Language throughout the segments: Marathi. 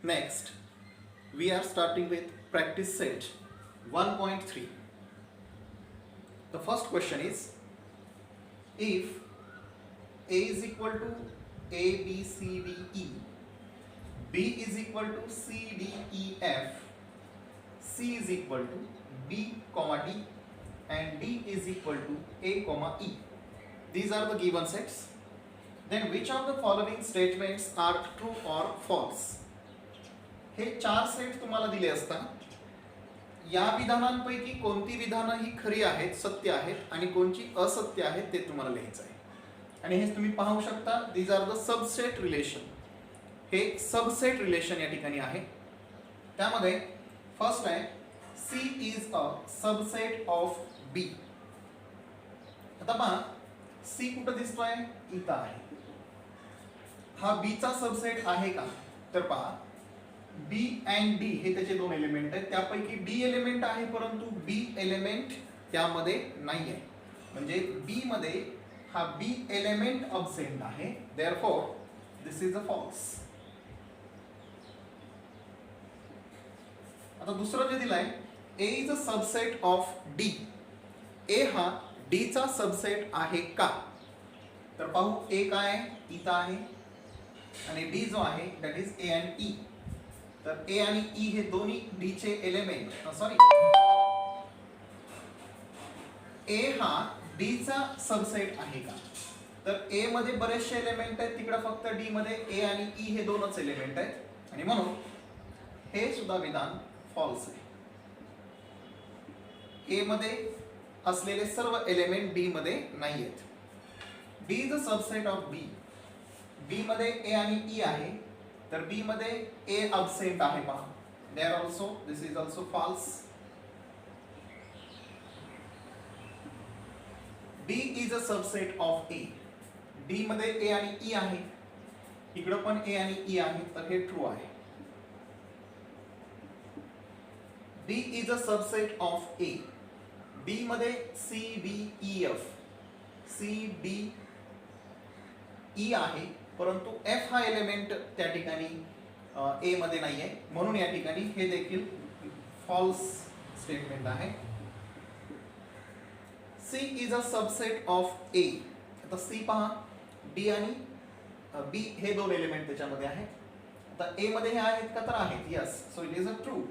Next, we are starting with practice set 1.3. The first question is, if A is equal to A, B, C, D, E, B is equal to C, D, E, F, C is equal to B, D, and D is equal to A, E. These are the given sets. Then which of the following statements are true or false? हे चार सेट तुम्हाला दिले असतात. या विधानांपैकी कोणती विधानं ही खरी आहेत, सत्य आहेत आणि कोणची असत्य आहेत ते तुम्हाला लिहायचं आहे. आणि हे तुम्ही पाहू शकता, these are the subset relation. हे सबसेट रिलेशन या ठिकाणी आहे. त्यामध्ये फर्स्ट आहे C is a subset of B. आता पहा C कुठं दिसतोय? इथं आहे. हा B चा सबसेट आहे का? तर पहा B and D हे त्याचे दोन एलिमेंट आहेत. त्यापैकी D एलिमेंट आहे परंतु B एलिमेंट त्यामध्ये नाही आहे. म्हणजे B मध्ये हा B एलिमेंट अब्सेंट आहे. Therefore this is a false. आता दुसरं जे दिलंय A is a subset of D. A हा D चा सबसेट आहे का? तर पाहू A काय आहे? इथं आहे. आणि D जो आहे that is A and E. तर A आणि E हे दोन्ही D चे एलिमेंट, सॉरी, A हा D चा सबसेट आहे का? तर A मध्ये बरेचसे एलिमेंट आहेत, तिकडे फक्त D मध्ये A आणि E हे दोनच एलिमेंट आहेत आणि म्हणून हे सुद्धा विधान फॉल्स आहे. A मध्ये असलेले सर्व एलिमेंट D मध्ये नाही आहेत. D is a subset of B. B मध्ये A आणि E आहे, तर B मध्ये A absent आहे पहा. There also this is also false. D is a subset of A. D मध्ये A आणि E आहे, इकडे पण A आणि E आहे, तर हे ट्रू आहे. D is a subset of A. D मध्ये C, D, E, F. C, D, E आहे, परंतु F हा एलिमेंट त्या ठिकाणी A मध्ये नाही आहे, म्हणून या ठिकाणी हे देखील फॉल्स स्टेटमेंट आहे. C is a subset of A. आता C पहा, D आणि B हे दोन एलिमेंट त्याच्यामध्ये आहेत. आता A मध्ये हे आहेत का? तर आहेत. Yes, so it is a true.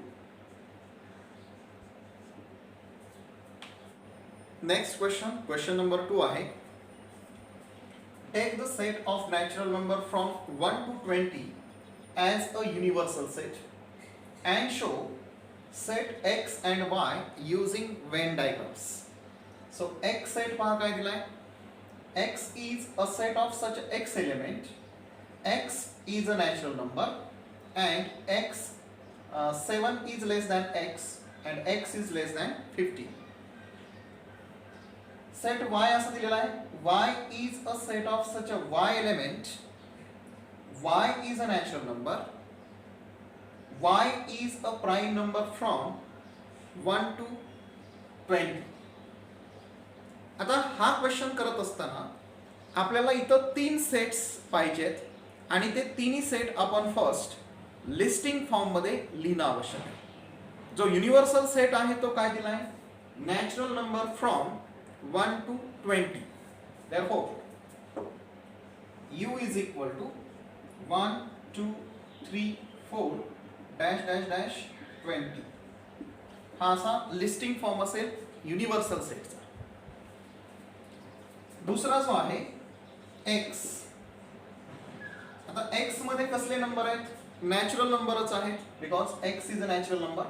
Next question number 2 आहे. Take the set of natural number from 1 to 20 as a universal set and show set X and Y using Venn diagrams. So X set पहा काय दिलाय? X is a set of such X element. X is a natural number and X 7 is less than X and X is less than 50. Set Y असं दिलेला आहे. Y is a set of such a Y element. Y is a natural number. Y is a prime number from 1 to 20. आता हा क्वेश्चन करत असताना आपल्याला इथं 3 सेट्स पाहिजेत आणि ते तिन्ही सेट आपण फर्स्ट लिस्टिंग फॉर्म मध्ये लिहिणं आवश्यक आहे. जो युनिव्हर्सल सेट आहे तो काय दिलाय? Natural number from 1 to 20. Therefore, U is equal to 1, 2, 3, 4 dash dash dash 20. हा असा लिस्टिंग फॉर्म असेल युनिव्हर्सल सेटचा. दुसरा जो आहे X. आता X मध्ये कसले नंबर आहेत? नॅचरल नंबरच आहेत, because X is a natural number.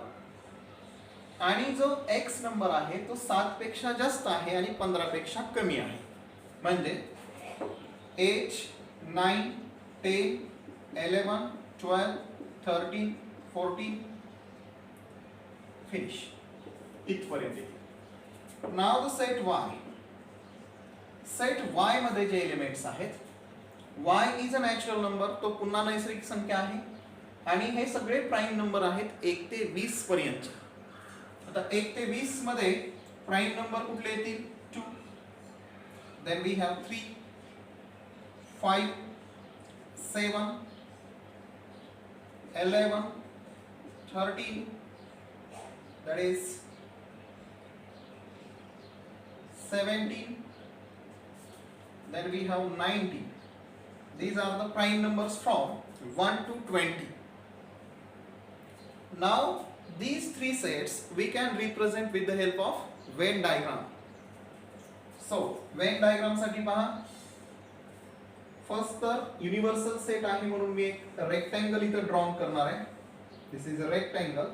आणि जो X नंबर आहे तो 7 पेक्षा जास्त आहे आणि 15 पेक्षा कमी आहे. म्हणजे 8, 9, 10, 11, 12, 13, 14 फिनिश इथपर्यंत. नाव the set Y. Set Y मध्ये जे एलिमेंट्स आहेत, Y is a natural number, तो पुन्हा नैसर्गिक संख्या आहे आणि हे सगळे प्राईम नंबर आहेत 1 ते 20 पर्यंत. आता 1 ते 20 मध्ये प्राईम नंबर कुठले येतील? 2. Then we have 3, 5, 7, 11, 13, that is 17, then we have 19. These are the prime numbers from 1 to 20. Now these three sets we can represent with the help of Venn diagram. So Venn diagram साठी पहा, फर्स्ट तर युनिव्हर्सल सेट आहे म्हणून मी एक रेक्टँगल इथं ड्रॉ करणार आहे. दिस इज अ रेक्टँगल.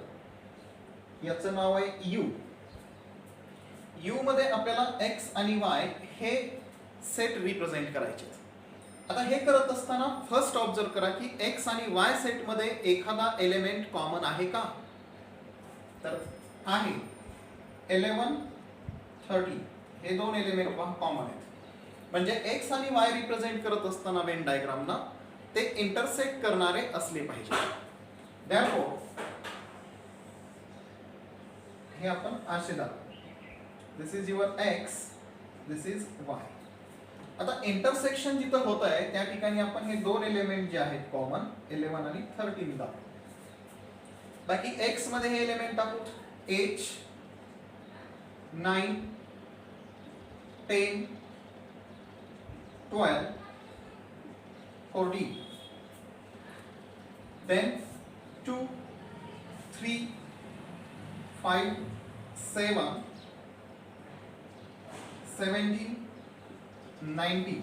याचं नाव आहे यू. यू मध्ये आपल्याला एक्स आणि वाय हे सेट रिप्रेझेंट करायचे. आता हे करत असताना फर्स्ट ऑब्जर्व करा की एक्स आणि वाय सेट मध्ये एखादा एलिमेंट कॉमन आहे का. तर आहे. 11, 13 हे दोन एलिमेंट कॉमन आहेत. म्हणजे एक्स आणि वाय रिप्रेझेंट करत असताना वेन डायग्रामना ते इंटरसेक्ट करणारे असले पाहिजे. Therefore हे आपण असे दाखवू. This is your X, this is Y. आता इंटरसेक्शन जिथं होत आहे त्या ठिकाणी आपण हे दोन एलिमेंट जे आहेत कॉमन 11 आणि 13 दाखवू. बाकी एक्स मध्ये हे एलिमेंट टाकू. 8, 9, 10, 12, 14, then 2, 3, 5, 7, 17, 19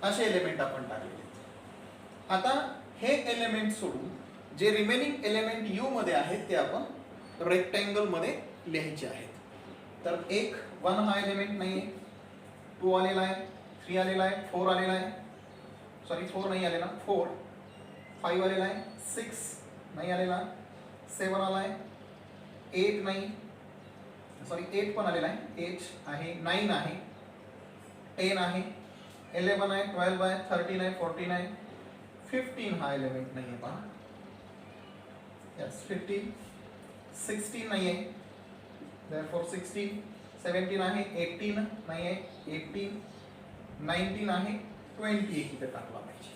असे एलिमेंट आपण टाकले. आता हे एलिमेंट सोडून जे रिमेनिंग एलिमेंट यू मध्ये आहेत ते आपण रेक्टँगल मध्ये लिहायचे आहेत. तर 1 हा एलिमेंट नाहीये, 2 आलेला आहे, 3 आलेला आहे, 4 आलेला आहे, सॉरी 4 नाही आलेला, 4, 5 आलेला आहे, 6 नाही आलेला, 7 आला आहे, 8 नाही, सॉरी 8 पण आलेला आहे, 8 आहे, 9 आहे, 10 आहे, 11 आहे, 12 आहे, 13 आहे, 14 आहे, 15 हा एलिमेंट नाहीये पहा. यस 15, 16 नाहीये, therefore 16, 17 आहे, 18 नाहीये, 18, 19 आहे, 20 इथे टाकला पाहिजे.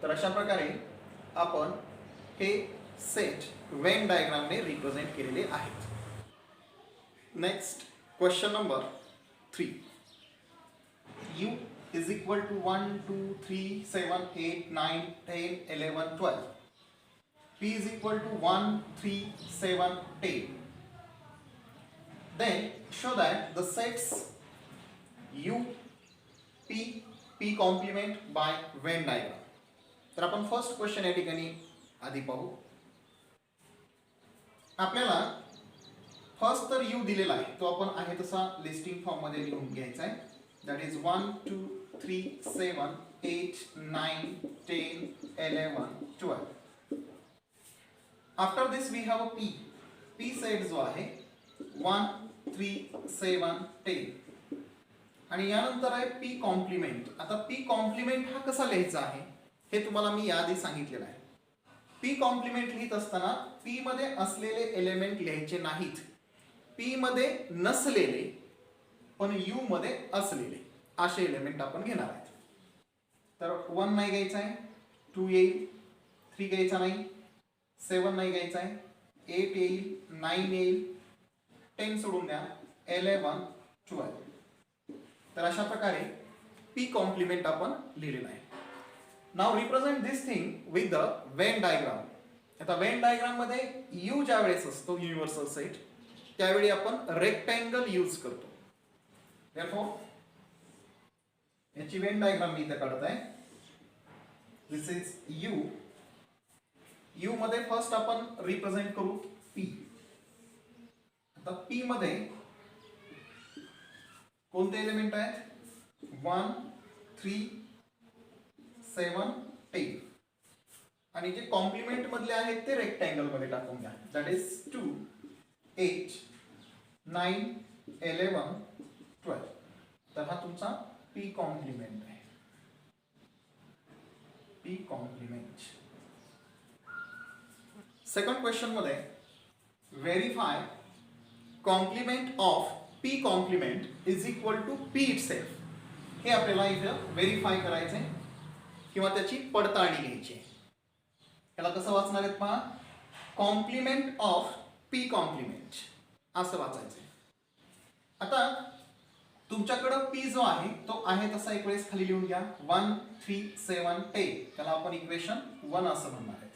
तर अशा प्रकारे आपण हे सेट वेन डायग्रामने रिप्रेझेंट केलेले आहेत. Next question number 3. U is equal to 1, 2, 3, 7, 8, 9, 10, 11, 12. P is equal to 1, 3, 7, 10. Then show that the sets U, P, P complement by Venn diagram. तर आपण फर्स्ट क्वेश्चन या ठिकाणी आधी पाहू. आपल्याला फर्स्ट तर U दिलेला आहे, तो आपण आहे तसा लिस्टिंग फॉर्म मध्ये लिहून घ्यायचा आहे. That is 1, 2, 3, 7, 8, 9, 10, 11, 12. After this we have a P. P set जो आहे 1, 3, 7, 10. आणि यानंतर आहे P कॉम्प्लिमेंट. आता P कॉम्प्लिमेंट हा कसा लिहायचा आहे हे तुम्हाला मी याआधी सांगितलेलं आहे. P कॉम्प्लिमेंट लिहित असताना P मध्ये असलेले एलिमेंट लिहायचे नाहीत. P मध्ये नसलेले पण U मध्ये असलेले असे एलिमेंट आपण घेणार आहेत. तर 1 नाही घ्यायचा आहे, 2 येईल, 3 घ्यायचा नाही, 7 नाही घ्यायचा आहे, 8 येईल, 9 येईल, 10 सोडून द्या, 11, 12. तर अशा प्रकारे P कॉम्प्लिमेंट आपण लिहिलेला आहे. Now represent this thing with the Venn diagram. आता वेन डायग्राम मध्ये U ज्या वेळेस असतो युनिव्हर्सल सेट त्यावेळी आपण रेक्टँगल यूज करतो. Therefore याची वेन डायग्राम मी इथे काढत आहे. दिस इज U. U मध्ये फर्स्ट आपण रिप्रेझेंट करू P. आता P मध्ये कोणते एलिमेंट आहेत 1, 3, 7, 10 आणि जे कॉम्प्लिमेंट मधले आहेत ते रेक्टँगल मध्ये टाकून घ्या. That is 2, 8, 9, 11, 12. तर हा तुमचा P कॉम्प्लिमेंट आहे. P complement. सेकंड क्वेश्चन मध्ये verify complement of P complement is equal to P itself. हे आपल्याला इथं व्हेरीफाय करायचं आहे किंवा त्याची पडताळणी घ्यायची आहे. याला कसं वाचणार आहेत पहा, कॉम्प्लिमेंट ऑफ पी कॉम्प्लिमेंट असं वाचायचं. आता तुमच्याकडं पी जो आहे तो आहे तसा एक वेळेस खाली लिहून घ्या. 1 3 7 10 त्याला आपण इक्वेशन 1 असं म्हणणार आहे.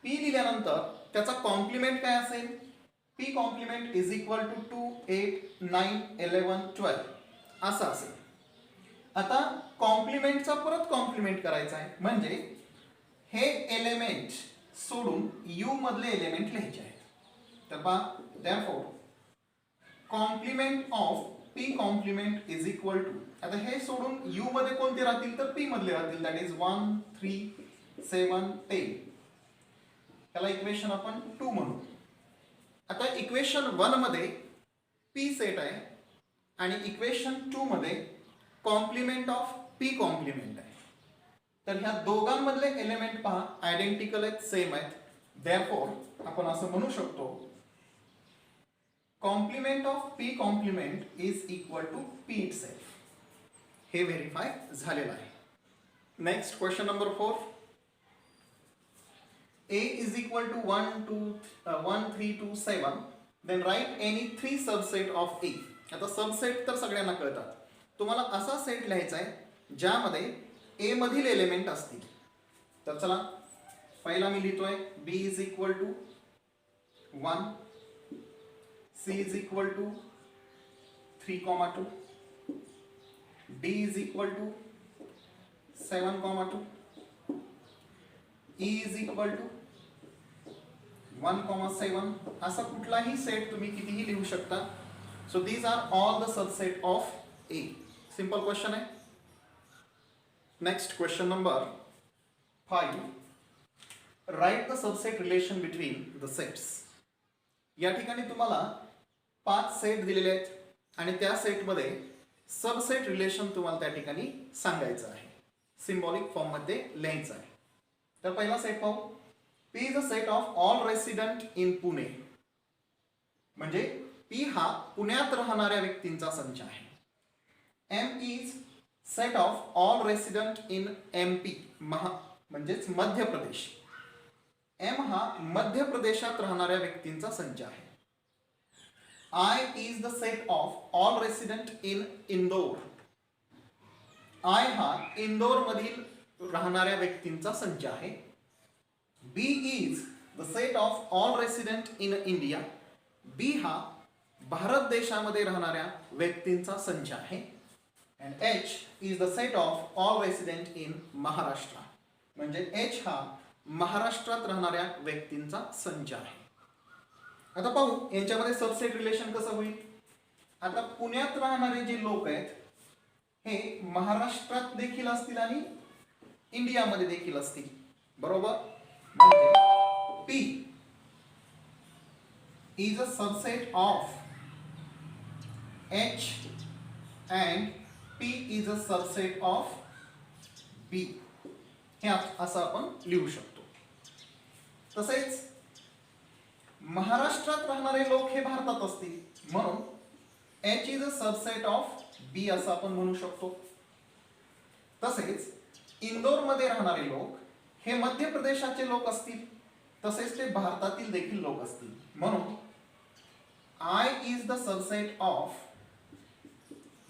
पी लिहिल्यानंतर त्याचा कॉम्प्लिमेंट काय असेल, P complement is equal to 2 8 9 11 12 असं असेल. आता कॉम्प्लिमेंटचा परत कॉम्प्लिमेंट करायचा आहे, म्हणजे हे एलिमेंट सोडून यू मधले एलिमेंट लिहायचे आहेत. तर पहा, therefore complement of P complement is equal to, आता हे सोडून यू मध्ये कोणते राहतील तर पी मधले राहतील, दॅट इज 1 3 7 10. त्याला इक्वेशन आपण 2 म्हणू. आता इक्वेशन 1 मध्ये पी सेट आहे आणि इक्वेशन 2 मध्ये कॉम्प्लिमेंट ऑफ पी कॉम्प्लिमेंट आहे. तर ह्या दोघांमधले एलिमेंट पहा आयडेंटिकल आहेत, सेम आहेत. देअरफॉर आपण असं म्हणू शकतो complement of P complement is equal to P itself. हे व्हेरीफाय झालेलं आहे. Next question number 4. A is equal to 1 3 2 7, then write any 3 subset of A. आता सबसेट तर सगळ्यांना कळतात. तुम्हाला असा सेट लिहायचा आहे ज्यामध्ये A मधील एलिमेंट असतील. तर चला पहिला मी लिहितोय B is equal to 1, C is equal to 3, 2, D is equal to 7, 2, E is equal to 1, 7. असा कुठलाही सेट तुम्ही कितीही लिहू शकता. So these are all the subset of A. Simple question आहे. Next question number 5. Write the subset relation between the sets. या ठिकाणी तुम्हाला 5 सेट दिलेले आहेत आणि त्या सेटमध्ये सबसेट रिलेशन तुम्हाला त्या ठिकाणी सांगायचं आहे, सिम्बॉलिक फॉर्म मध्ये लिहायचं आहे. तर पहिला सेट पाहू. P is a set of all resident in Pune. म्हणजे P हा पुण्यात राहणाऱ्या व्यक्तींचा संच आहे. M is set of all resident in MP, म्हणजेच मध्य प्रदेश. M हा मध्य प्रदेशात राहणाऱ्या व्यक्तींचा संच आहे. I is the set of all resident in Indore. I हा इंदोर मधील राहणाऱ्या व्यक्तींचा संच आहे. B is the set of all resident in India. B हा भारत देशामध्ये राहणाऱ्या व्यक्तींचा संच आहे. And H is the set of all resident in Maharashtra. म्हणजे H हा महाराष्ट्रात राहणाऱ्या व्यक्तींचा संच आहे. आता पाहू यांच्यामध्ये सबसेट रिलेशन कसं होईल. आता पुण्यात राहणारे जे लोक आहेत हे महाराष्ट्रात देखील असतील आणि इंडियामध्ये देखील असतील, बरोबर. म्हणजे P is a subset of H and P is a subset of B. हे असं आपण लिहू शकतो. तसेच महाराष्ट्रात राहणारे लोक हे भारतात असतील म्हणून H is a subset of B असं आपण म्हणू शकतो. तसेच इंदोरमध्ये राहणारे लोक हे मध्य प्रदेशाचे लोक असतील, तसेच ते भारतातील देखील लोक असतील म्हणून I is the subset of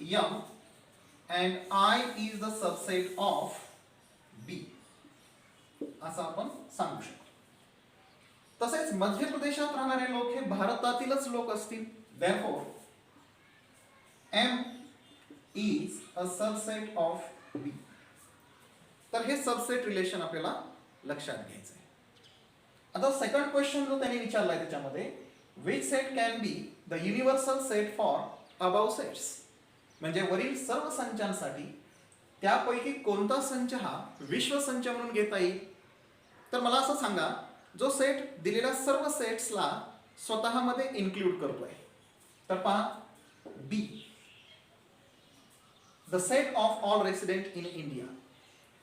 M and I is the subset of B असं आपण सांगू शकतो. तसेच मध्य प्रदेशात राहणारे लोक हे भारतातीलच लोक असतील. Therefore M is a subset of B. तर हे सबसेट रिलेशन आपल्याला लक्षात घ्यायचं आहे. आता सेकंड क्वेश्चन जो त्यांनी विचारलाय त्याच्यामध्ये which set can be the universal set for above sets. म्हणजे वरील सर्व संचांसाठी त्यापैकी कोणता संच हा विश्व संच म्हणून घेता येईल. तर मला असं सांगा जो सेट दिलेल्या सर्व सेट्सला स्वतःमध्ये इन्क्लूड करतोय. तर पहा be the set of all resident in India.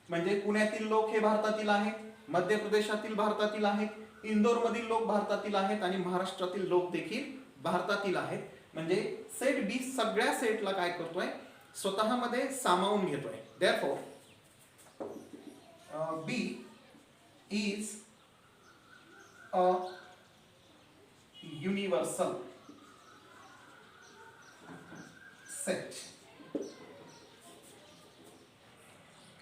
म्हणजे पुण्यातील लोक हे भारतातील आहेत, मध्य प्रदेशातील भारतातील आहेत, इंदोरमधील लोक भारतातील आहेत आणि महाराष्ट्रातील लोक देखील भारतातील आहेत. म्हणजे सेट बी सगळ्या सेटला काय करतोय स्वतःमध्ये सामावून घेतोय. Therefore B is a universal set.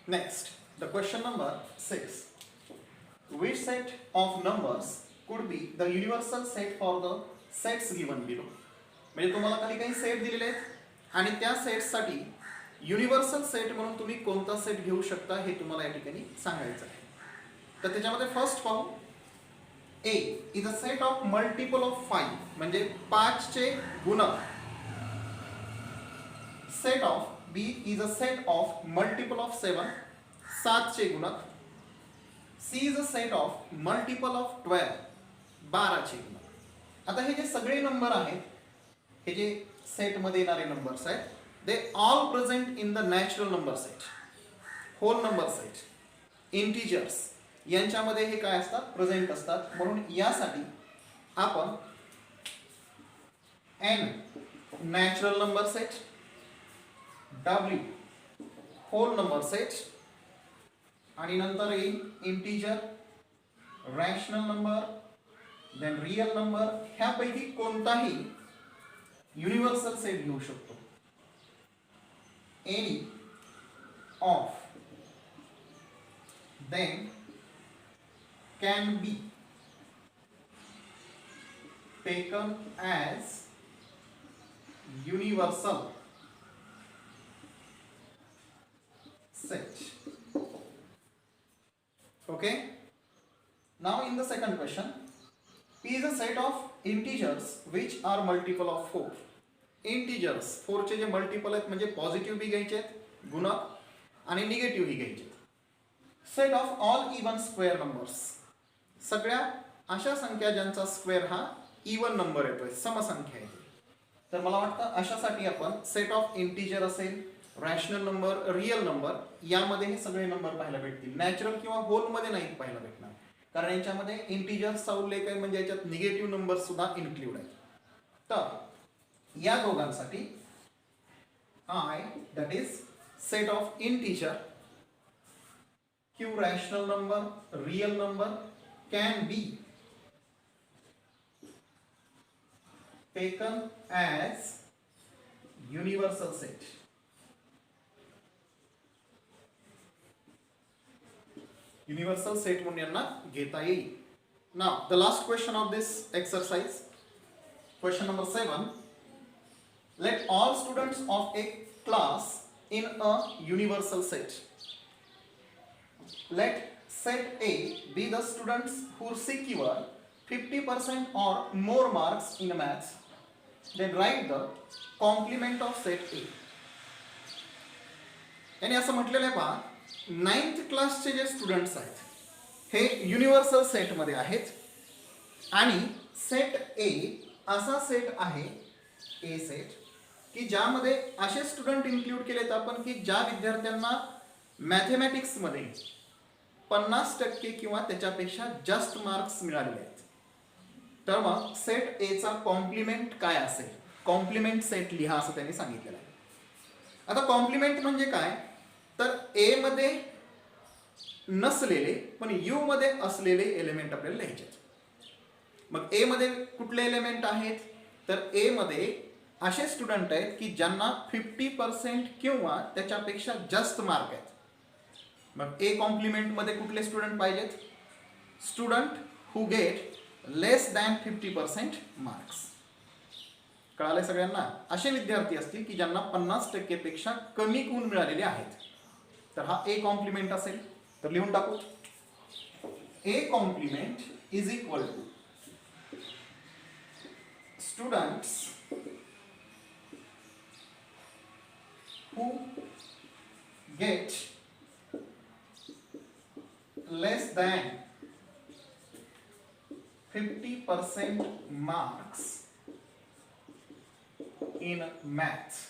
Next, the question number 6. Which set of numbers could be the universal set for the sets given below? म्हणजे तुम्हाला काही सेट दिलेले आहेत आणि त्या सेटसाठी युनिव्हर्सल सेट म्हणून तुम्ही कोणता सेट घेऊ शकता हे तुम्हाला या ठिकाणी सांगायचं आहे. तर त्याच्यामध्ये फर्स्ट पाहू. A is a set of multiple of 5 म्हणजे 5 चे गुणक. Set of B is a set of multiple of 7 7 चे गुणक. C is a set of multiple of 12 12 चे गुणक. आता हे जे सगळे नंबर आहेत हे जे सेट मध्ये येणारे नंबर्स आहेत they all present in the natural number set, whole number set, integers यांच्यामध्ये हे काय असतात प्रेझेंट असतात. म्हणून यासाठी आपण n natural number set, w whole number set आणि नंतर येईल integer, rational number, then real number, ह्यापैकी कोणताही युनिव्हर्सल सेट घेऊ शकतो. any of them can be taken as universal set. Okay, now in the second question, P is a set of integers which are multiple of 4. Integers 4 चे जे मल्टिपल आहेत म्हणजे पॉझिटिव्ह बी घ्यायचे आहेत गुणक आणि निगेटिव्ह ही घ्यायचे आहेत. Set of all even square numbers, सगळ्या अशा संख्या ज्यांचा स्क्वेअर हा इवन नंबर येतोय, समसंख्या येते. तर मला वाटतं अशासाठी आपण सेट ऑफ इंटिजर असेल, रॅशनल नंबर, रियल नंबर यामध्ये हे सगळे नंबर पाहायला भेटतील. नॅचरल किंवा होल मध्ये नाही पाहायला भेटणार कारण यांच्यामध्ये इंटिजर्सचा उल्लेख आहे म्हणजे याच्यात निगेटिव्ह नंबर सुद्धा इन्क्लूड आहेत. तर या दोघांसाठी I that is set of integer, Q rational number, real number can be taken as universal set. Universal set म्हणून यांना घेता येईल. Now the last question of this exercise, question number 7. Let all students of a class in a universal set. Let set A be the students who secure 50% or more marks in maths. Then write the complement of set A. याने असं म्हटलेलं आहे पहा, 9th क्लासचे जे स्टुडंट्स आहेत हे युनिव्हर्सल सेटमध्ये आहेत आणि सेट ए असा सेट आहे ए सेट की ज्यामध्ये असे स्टुडंट इन्क्लूड केलेत आपण की ज्या विद्यार्थ्यांना मॅथेमॅटिक्समध्ये 50% किंवा त्याच्यापेक्षा जास्त मार्क्स मिळालेले आहेत. तर मग सेट ए चा कॉम्प्लिमेंट काय असेल, कॉम्प्लिमेंट सेट लिहा असं त्यांनी सांगितलेलं आहे. आता कॉम्प्लिमेंट म्हणजे काय, तर ए मध्ये नसलेले पण यू मध्ये असलेले एलिमेंट आपल्याला लिहायचे. मग ए मध्ये कुठले एलिमेंट आहेत, तर ए मध्ये असे स्टुडंट आहेत की ज्यांना 50% किंवा त्याच्यापेक्षा जास्त मार्क आहेत. मग ए कॉम्प्लिमेंट मध्ये कुठले स्टुडंट पाहिजेत, student who get less than 50% marks. कळाले सगळ्यांना, असे विद्यार्थी असतील की ज्यांना 50% पेक्षा कमी गुण मिळालेले आहेत. तर हा ए कॉम्प्लिमेंट असेल. तर लिहून टाकू, A complement is equal to students who get less than 50% marks in maths.